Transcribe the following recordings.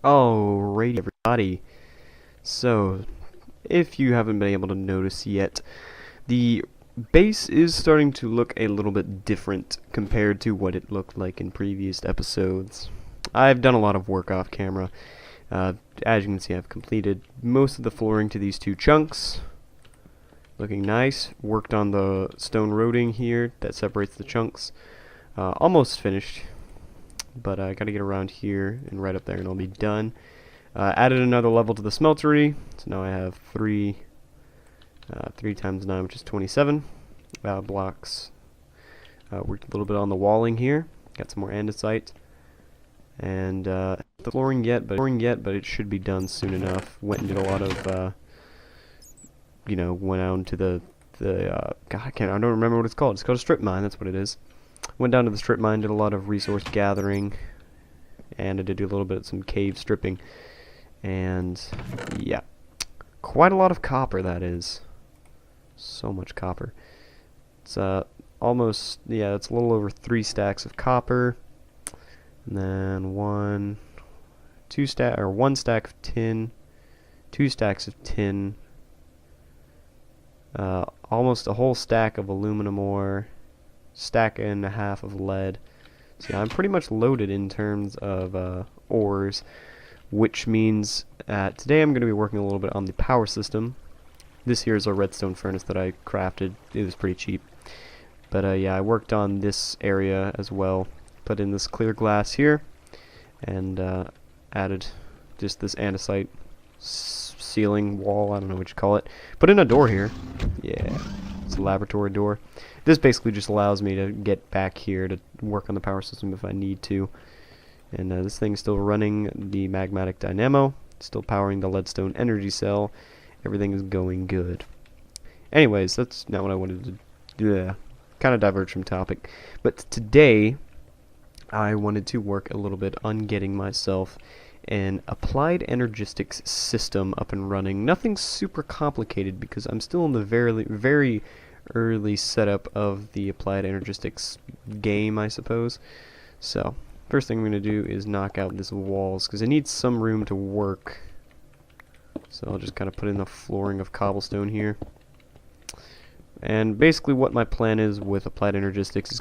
Alrighty, everybody. So, if you haven't been able to notice yet, the base is starting to look a little bit different compared to what it looked like in previous episodes. I've done a lot of work off camera. As you can see, I've completed most of the flooring to these two chunks. Looking nice. Worked on the stone roading here that separates the chunks. Almost finished. But I gotta get around here and right up there and I'll be done. Added another level to the smeltery, so now I have 3 times 9, which is 27 blocks. Worked a little bit on the walling here, got some more andesite, and the flooring yet, but it should be done soon enough. Went and did a lot of, went out to the God, I don't remember what it's called. It's called a strip mine. That's what it is. Went down to the strip mine, did a lot of resource gathering, and I did do a little bit of some cave stripping, and yeah, quite a lot of copper, that is. So much copper. It's almost, yeah, it's a little over 3 stacks of copper, and then 1 stack of tin, 2 stacks of tin, almost a whole stack of aluminum ore, stack and a half of lead. So yeah, I'm pretty much loaded in terms of ores, which means today I'm going to be working a little bit on the power system. This here is a redstone furnace that I crafted. It was pretty cheap. But yeah, I worked on this area as well. Put in this clear glass here, and added just this andesite ceiling wall, I don't know what you call it. Put in a door here. Yeah, it's a laboratory door. This basically just allows me to get back here to work on the power system if I need to. And this thing's still running the magmatic dynamo, still powering the leadstone energy cell. Everything is going good. Anyways, that's not what I wanted to do. Kind of diverge from topic. But today, I wanted to work a little bit on getting myself an Applied Energistics system up and running. Nothing super complicated because I'm still in the very early setup of the Applied Energistics game, I suppose. So, first thing I'm going to do is knock out these walls because I need some room to work. So I'll just kind of put in the flooring of cobblestone here. And basically what my plan is with Applied Energistics is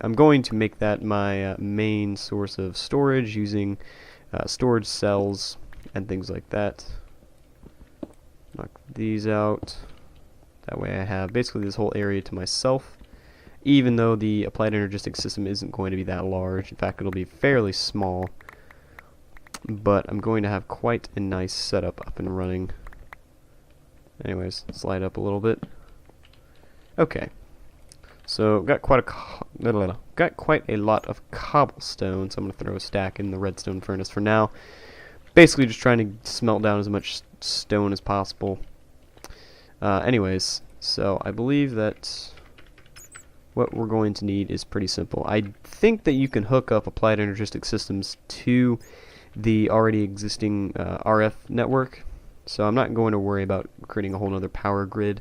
I'm going to make that my main source of storage using storage cells and things like that. Knock these out. That way I have basically this whole area to myself, even though the Applied Energistics system isn't going to be that large. In fact, it'll be fairly small, but I'm going to have quite a nice setup up and running. Anyways, slide up a little bit. Okay, so got quite a lot of cobblestone, so I'm going to throw a stack in the redstone furnace for now. Basically just trying to smelt down as much stone as possible. Anyways, so I believe that what we're going to need is pretty simple. I think that you can hook up Applied Energistic systems to the already existing RF network, so I'm not going to worry about creating a whole other power grid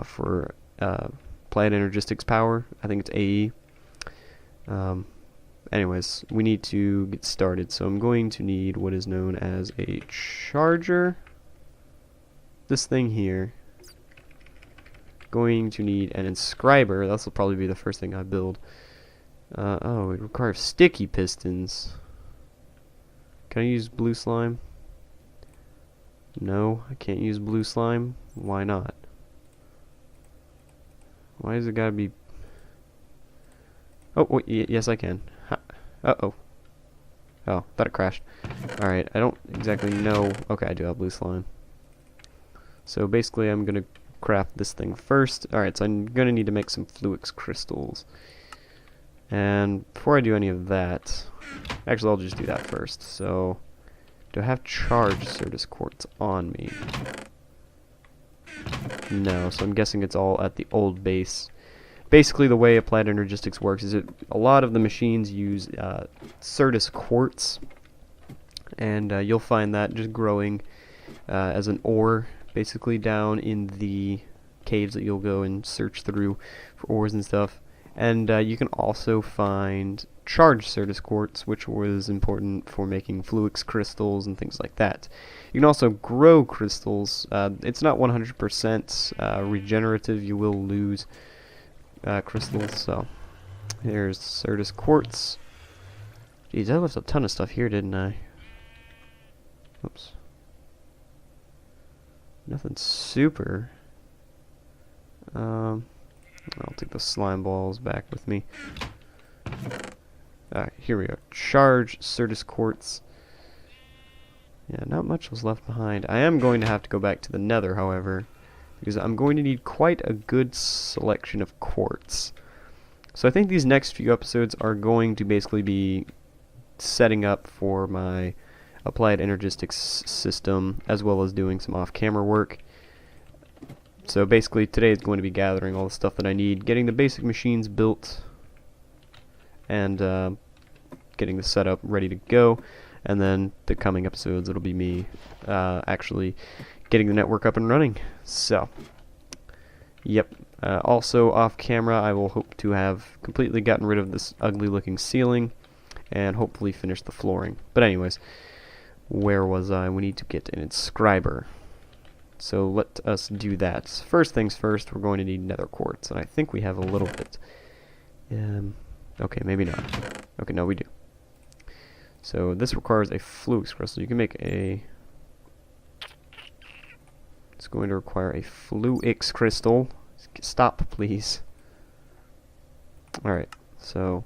for Applied Energistics power. I think it's AE. Anyways, we need to get started, so I'm going to need what is known as a charger. This thing here. Going to need an inscriber. This will probably be the first thing I build. Oh, it requires sticky pistons. Can I use blue slime? No, I can't use blue slime. Why not? Why does it gotta be... Oh, wait, yes I can. Uh-oh. Oh, thought it crashed. Alright, I don't exactly know... Okay, I do have blue slime. So basically I'm gonna craft this thing first. Alright, so I'm gonna need to make some fluix crystals. And before I do any of that... Actually, I'll just do that first. So, do I have charged Certus quartz on me? No, so I'm guessing it's all at the old base. Basically, the way Applied Energistics works is a lot of the machines use Certus quartz, and you'll find that just growing as an ore, basically down in the caves that you'll go and search through for ores and stuff. And you can also find charged Certus quartz, which was important for making Fluix crystals and things like that. You can also grow crystals. It's not 100% regenerative. You will lose crystals. So here's Certus quartz. Geez, I left a ton of stuff here, didn't I? Oops. Nothing super. I'll take the slime balls back with me. Alright, here we are. Charge Certus quartz. Yeah, not much was left behind. I am going to have to go back to the nether, however, because I'm going to need quite a good selection of quartz. So I think these next few episodes are going to basically be setting up for my Applied Energistics system, as well as doing some off-camera work. So basically today is going to be gathering all the stuff that I need, getting the basic machines built, and getting the setup ready to go. And then the coming episodes, it'll be me actually getting the network up and running. So, yep. Also off camera, I will hope to have completely gotten rid of this ugly looking ceiling and hopefully finish the flooring. But anyways, where was I? We need to get an Scriber. So let us do that. First things first, we're going to need nether quartz, and I think we have a little bit. Okay, maybe not. Okay, no, we do. So this requires a Fluix crystal. You can make a... It's going to require a Fluix crystal. Stop, please. Alright, so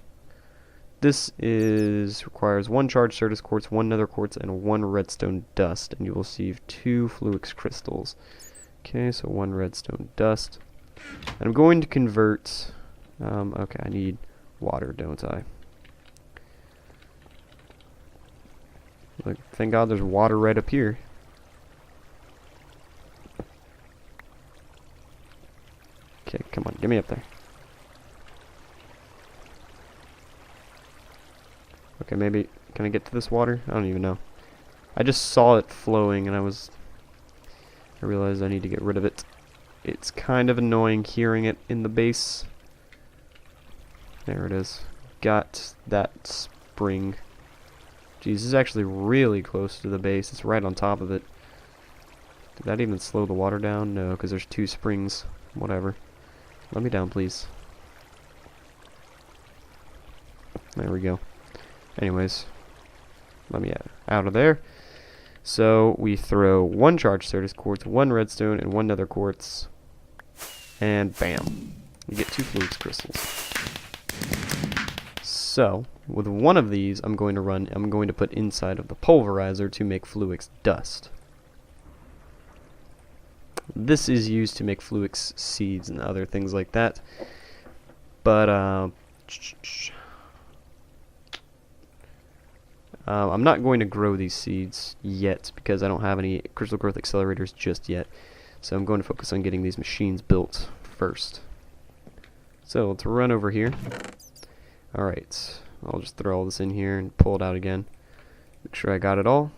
this requires 1 charged Certus quartz, 1 nether quartz, and 1 redstone dust, and you will receive 2 Fluix crystals. Okay, so 1 redstone dust. And I'm going to convert... okay, I need water, don't I? Like, thank God there's water right up here. Okay, come on, get me up there. Okay, maybe, can I get to this water? I don't even know. I just saw it flowing and I realized I need to get rid of it. It's kind of annoying hearing it in the base. There it is. Got that spring. Geez, this is actually really close to the base. It's right on top of it. Did that even slow the water down? No, because there's 2 springs. Whatever. Let me down, please. There we go. Anyways, let me out of there. So we throw 1 charged Certus quartz, 1 redstone, and 1 nether quartz, and bam, you get 2 Fluix crystals. So with one of these, I'm going to put inside of the pulverizer to make Fluix dust. This is used to make Fluix seeds and other things like that. But I'm not going to grow these seeds yet because I don't have any crystal growth accelerators just yet. So I'm going to focus on getting these machines built first. So let's run over here. Alright, I'll just throw all this in here and pull it out again. Make sure I got it all.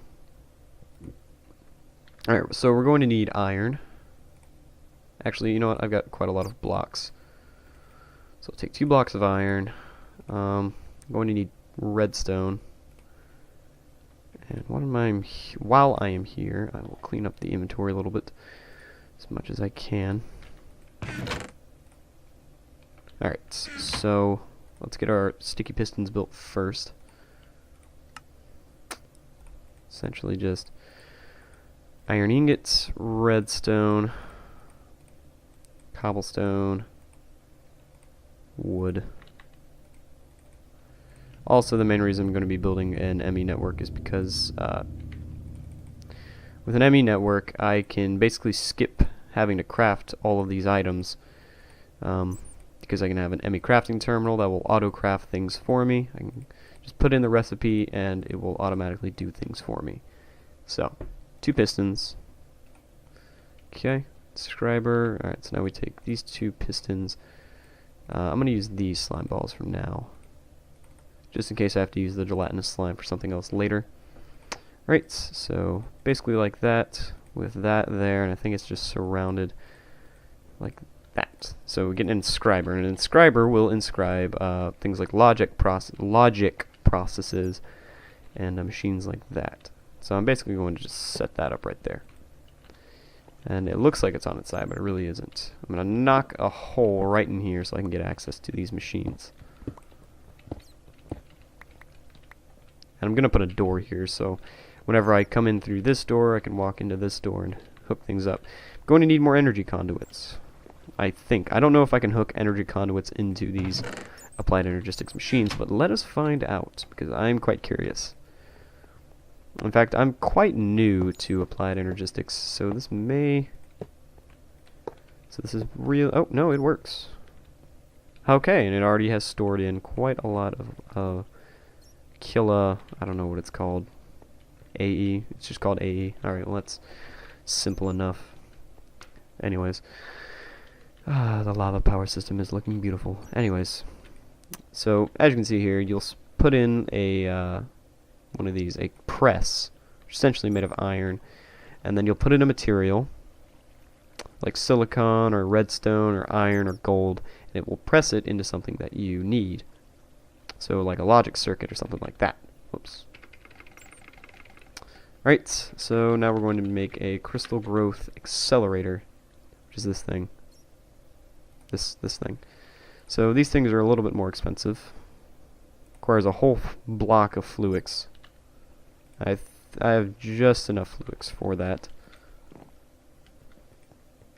Alright, so we're going to need iron. Actually, you know what? I've got quite a lot of blocks. So I'll take 2 blocks of iron. I'm going to need redstone. And while I am here, I will clean up the inventory a little bit as much as I can. Alright, so let's get our sticky pistons built first. Essentially just iron ingots, redstone, cobblestone, wood. Also, the main reason I'm going to be building an ME network is because with an ME network, I can basically skip having to craft all of these items because I can have an ME crafting terminal that will auto-craft things for me. I can just put in the recipe and it will automatically do things for me. So, 2 pistons. Okay, Scriber. Alright, so now we take these 2 pistons. I'm going to use these slime balls from now, just in case I have to use the gelatinous slime for something else later. Right, so basically like that, with that there, and I think it's just surrounded like that. So we get an inscriber, and an inscriber will inscribe things like logic processes and machines like that. So I'm basically going to just set that up right there. And it looks like it's on its side, but it really isn't. I'm going to knock a hole right in here so I can get access to these machines. And I'm going to put a door here, so whenever I come in through this door, I can walk into this door and hook things up. I'm going to need more energy conduits, I think. I don't know if I can hook energy conduits into these Applied Energistics machines, but let us find out, because I'm quite curious. In fact, I'm quite new to Applied Energistics, so this may... So this is real... Oh, no, it works. Okay, and it already has stored in quite a lot of Killa... I don't know what it's called. AE. It's just called AE. Alright, well, that's simple enough. Anyways. The lava power system is looking beautiful. Anyways. So, as you can see here, you'll put in a... one of these, a press, essentially made of iron, and then you'll put in a material like silicon or redstone or iron or gold, and it will press it into something that you need. So like a logic circuit or something like that. Whoops. Right, so now we're going to make a crystal growth accelerator, which is this thing. This thing. So these things are a little bit more expensive. Requires a whole block of fluix. I have just enough fluix for that.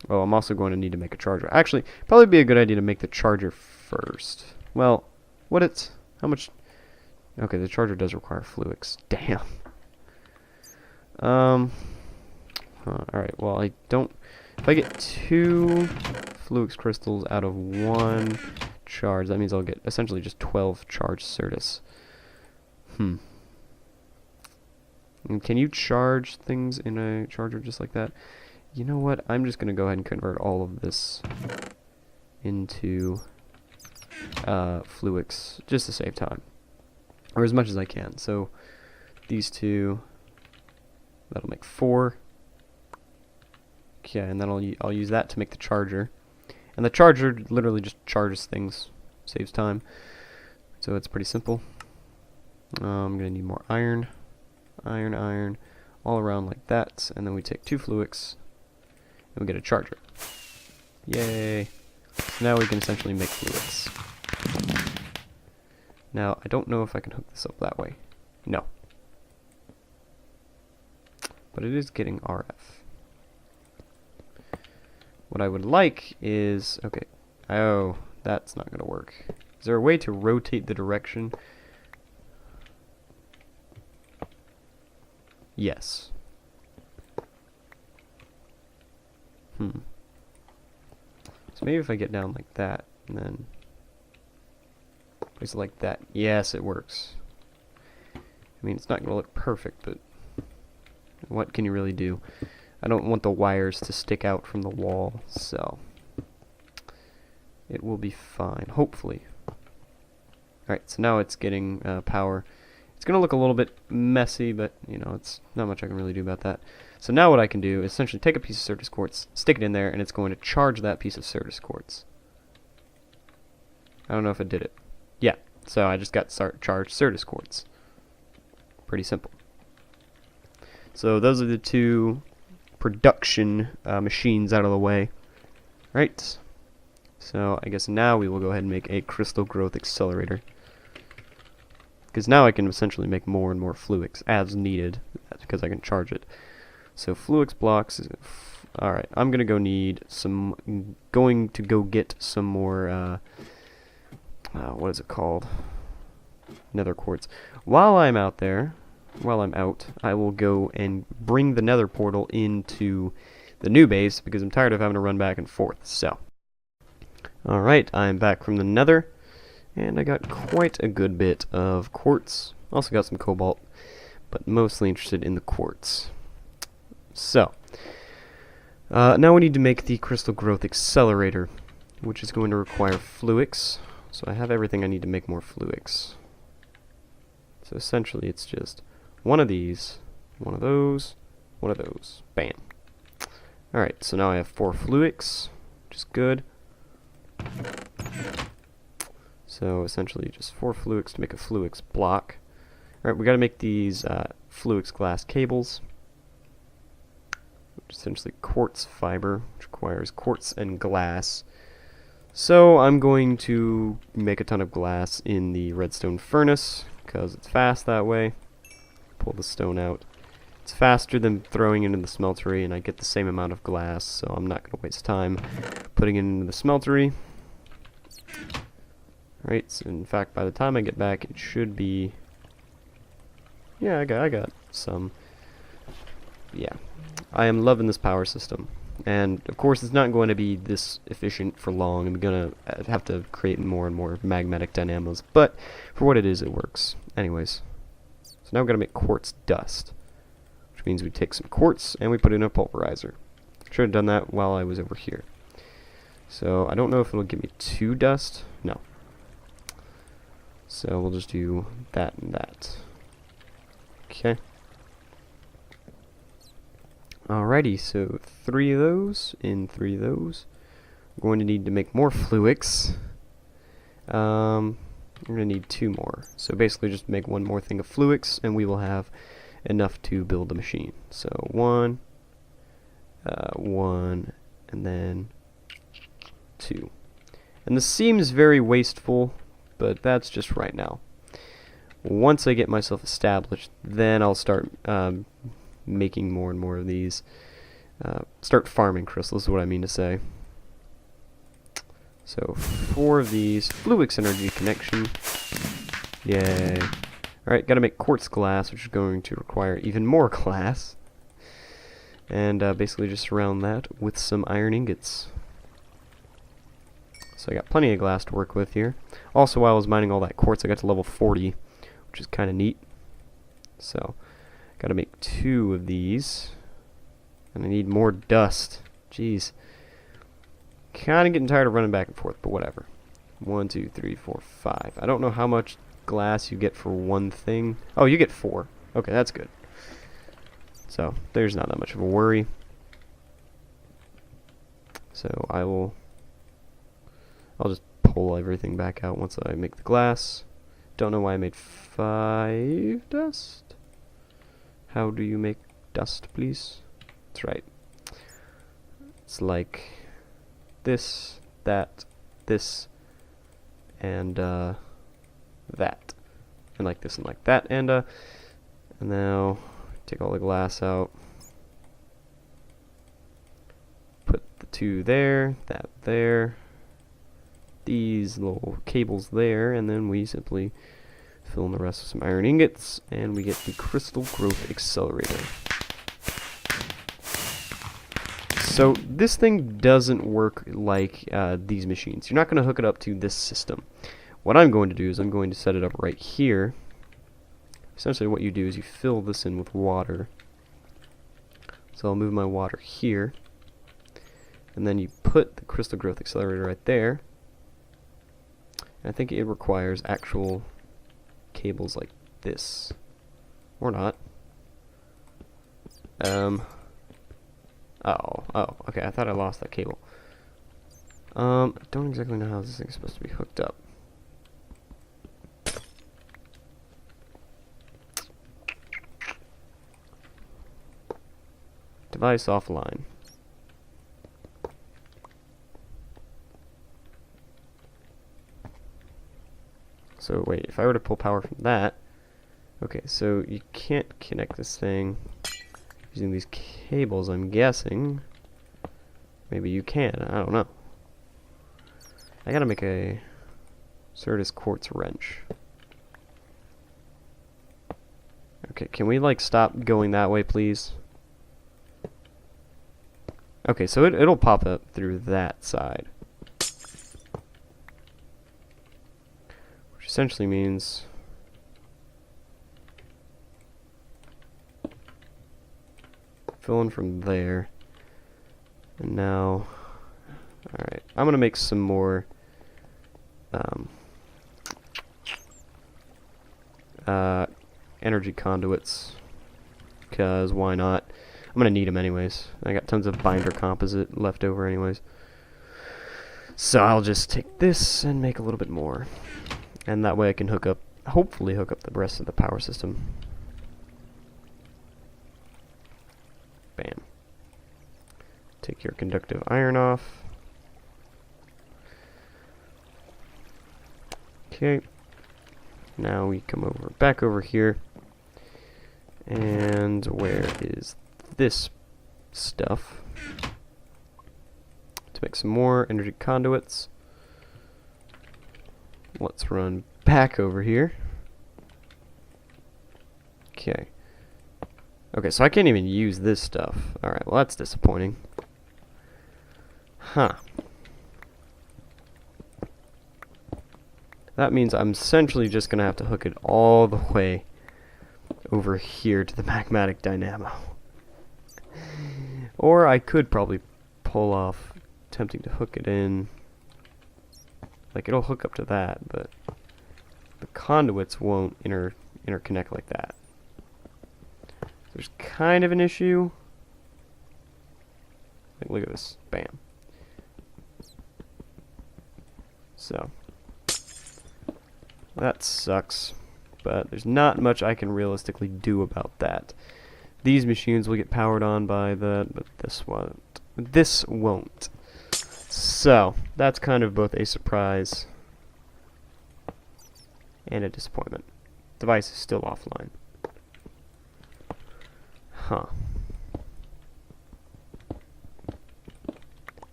Oh, I'm also going to need to make a charger. Actually, probably be a good idea to make the charger first. Well, how much? Okay, the charger does require fluix. Damn. Alright, well, I don't... If I get 2 fluix crystals out of 1 charge, that means I'll get essentially just 12 charged certus. And can you charge things in a charger just like that? You know what? I'm just going to go ahead and convert all of this into fluix just to save time. Or as much as I can. So these 2, that'll make 4. Okay, and then I'll use that to make the charger. And the charger literally just charges things, saves time. So it's pretty simple. I'm going to need more iron. Iron, all around like that, and then we take 2 fluix, and we get a charger. Yay! So now we can essentially make fluix. Now, I don't know if I can hook this up that way. No. But it is getting RF. What I would like is... Okay. Oh, that's not going to work. Is there a way to rotate the direction? Yes. So maybe if I get down like that, and then place it like that. Yes, it works. I mean, it's not going to look perfect, but what can you really do? I don't want the wires to stick out from the wall, so it will be fine, hopefully. Alright, so now it's getting power. It's going to look a little bit messy, but, you know, it's not much I can really do about that. So now what I can do is essentially take a piece of Certus quartz, stick it in there, and it's going to charge that piece of Certus quartz. I don't know if it did it. Yeah, so I just got charged Certus quartz. Pretty simple. So those are the 2 production machines out of the way. Right. So I guess now we will go ahead and make a crystal growth accelerator. Because now I can essentially make more and more fluix as needed, because I can charge it. So fluix blocks. Alright, I'm gonna go need some. Going to go get some more. What is it called? Nether quartz. While I'm out, I will go and bring the Nether portal into the new base because I'm tired of having to run back and forth. So, alright, I'm back from the Nether. And I got quite a good bit of quartz. Also got some cobalt, but mostly interested in the quartz. So, now we need to make the crystal growth accelerator, which is going to require fluix. So I have everything I need to make more fluix. So essentially it's just one of these, one of those, one of those. Bam. Alright, so now I have 4 fluix, which is good. So essentially just 4 fluix to make a fluix block. Alright, we gotta make these fluix glass cables, which is essentially quartz fiber, which requires quartz and glass. So I'm going to make a ton of glass in the redstone furnace, because it's fast that way. Pull the stone out. It's faster than throwing it in the smeltery, and I get the same amount of glass, so I'm not going to waste time putting it into the smeltery. Right, so in fact, by the time I get back, it should be... Yeah, I got some. Yeah, I am loving this power system. And, of course, it's not going to be this efficient for long. I'm going to have to create more and more magmatic dynamos. But, for what it is, it works. Anyways. So now we've got to make quartz dust. Which means we take some quartz and we put it in a pulverizer. Should have done that while I was over here. So, I don't know if it'll give me 2 dust. No. So, we'll just do that and that. Okay. Alrighty, so 3 of those, in 3 of those. We're going to need to make more fluix. We're going to need 2 more. So basically just make 1 more thing of fluix, and we will have enough to build the machine. So 1, 1, and then 2. And this seems very wasteful, but that's just right now. Once I get myself established, then I'll start making more and more of these. Start farming crystals is what I mean to say. So 4 of these. Fluix energy connection. Yay. Alright, gotta make quartz glass, which is going to require even more glass. And basically just surround that with some iron ingots. So I got plenty of glass to work with here. Also, while I was mining all that quartz, I got to level 40, which is kind of neat. So, gotta make 2 of these. And I need more dust. Jeez. Kinda getting tired of running back and forth, but whatever. 1, 2, 3, 4, 5. I don't know how much glass you get for one thing. Oh, you get 4. Okay, that's good. So, there's not that much of a worry. So, I'll just pull everything back out once I make the glass. Don't know why I made 5 dust. How do you make dust, please? That's right. It's like this, that, this, and that. And like this and like that. And now take all the glass out. Put the 2 there, that there. These little cables there, and then we simply fill in the rest with some iron ingots, and we get the crystal growth accelerator. So this thing doesn't work like these machines. You're not going to hook it up to this system. What I'm going to do is I'm going to set it up right here. Essentially what you do is you fill this in with water. So I'll move my water here, and then you put the crystal growth accelerator right there. I think it requires actual cables like this. Or not. Oh, okay, I thought I lost that cable. I don't exactly know how this thing's supposed to be hooked up. Device offline. So wait, if I were to pull power from that, okay, so you can't connect this thing using these cables, I'm guessing. Maybe you can, I don't know. I gotta make a Certus quartz wrench. Okay, can we like stop going that way, please? Okay, so it'll pop up through that side. Essentially means fill in from there, and now alright, I'm gonna make some more energy conduits, because why not? I'm gonna need them anyways. I got tons of binder composite left over anyways. So I'll just take this and make a little bit more. And that way I can hopefully hook up the rest of the power system. Bam. Take your conductive iron off. Okay. Now we come back over here. And where is this stuff? To make some more energy conduits. Let's run back over here. Okay. Okay, so I can't even use this stuff. Alright, well that's disappointing. Huh. That means I'm essentially just going to have to hook it all the way over here to the magmatic dynamo. Or I could probably pull off attempting to hook it in. Like, it'll hook up to that, but the conduits won't interconnect like that. There's kind of an issue. Like, look at this. Bam. So, that sucks, but there's not much I can realistically do about that. These machines will get powered on by that, but this won't. This won't. So, that's kind of both a surprise and a disappointment. Device is still offline. Huh.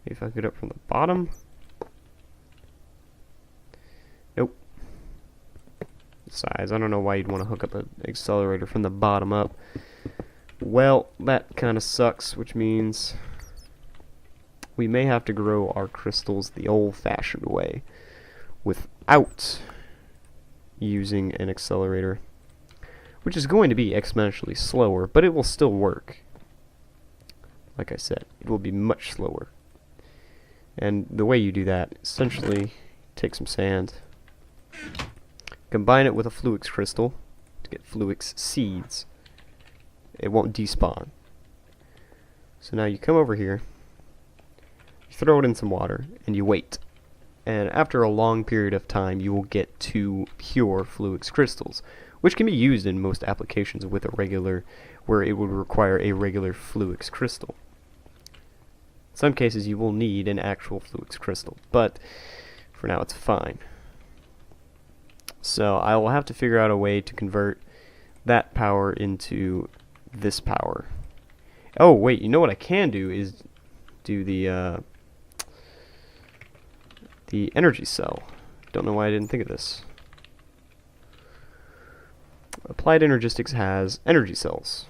If I get up from the bottom. Nope. Size. I don't know why you'd want to hook up an accelerator from the bottom up. Well, that kind of sucks, which means we may have to grow our crystals the old-fashioned way without using an accelerator, which is going to be exponentially slower, but it will still work. Like I said, it will be much slower. And the way you do that, essentially, take some sand, combine it with a fluix crystal to get fluix seeds. It won't despawn. So now you come over here, you throw it in some water, and you wait. And after a long period of time, you will get 2 pure fluix crystals, which can be used in most applications with a regular, where it would require a regular fluix crystal. In some cases, you will need an actual fluix crystal, but for now it's fine. So I will have to figure out a way to convert that power into this power. Oh wait, you know what I can do is do the energy cell. Don't know why I didn't think of this. Applied Energistics has energy cells,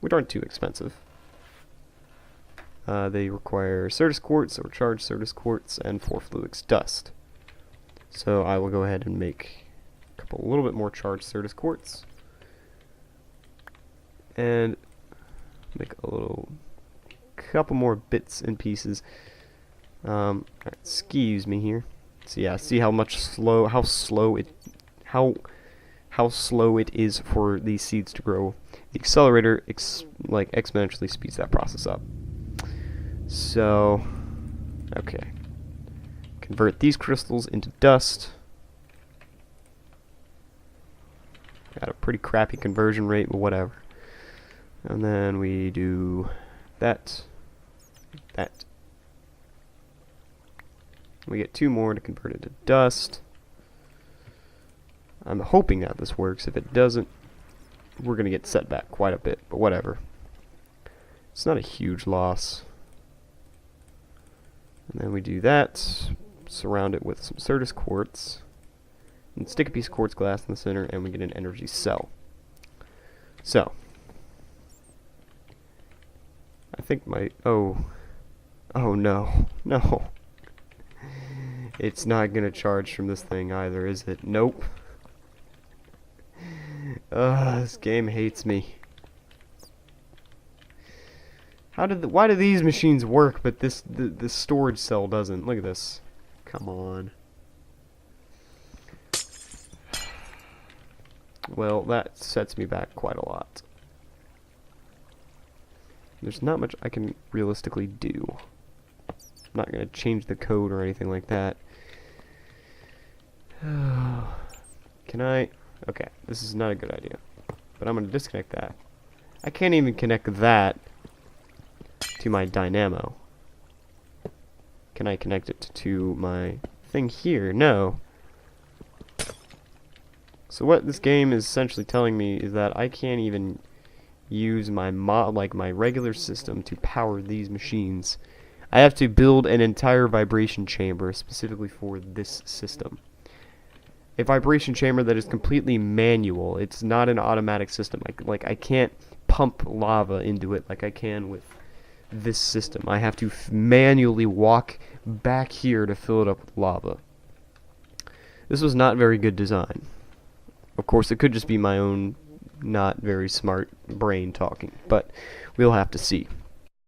which aren't too expensive. They require Certus quartz or charged Certus quartz and 4 fluix dust. So I will go ahead and make a little bit more charged Certus quartz and make a couple more bits and pieces. Excuse me here. So yeah, see how slow it is for these seeds to grow. The accelerator exponentially speeds that process up. So, okay. Convert these crystals into dust. Got a pretty crappy conversion rate, but whatever. And then we do that. We get 2 more to convert it to dust. I'm hoping that this works. If it doesn't, we're going to get set back quite a bit, but whatever. It's not a huge loss. And then we do that, surround it with some Certus quartz, and stick a piece of quartz glass in the center, and we get an energy cell. So, I think oh no, it's not going to charge from this thing either, is it? Nope. This game hates me. Why do these machines work, but this storage cell doesn't? Look at this. Come on. Well, that sets me back quite a lot. There's not much I can realistically do. I'm not going to change the code or anything like that. Can I? Okay, this is not a good idea. But I'm going to disconnect that. I can't even connect that to my dynamo. Can I connect it to my thing here? No. So what this game is essentially telling me is that I can't even use my my regular system to power these machines. I have to build an entire vibration chamber specifically for this system. A vibration chamber that is completely manual. It's not an automatic system. I can't pump lava into it like I can with this system. I have to manually walk back here to fill it up with lava. This was not very good design. Of course, it could just be my own not very smart brain talking, but we'll have to see.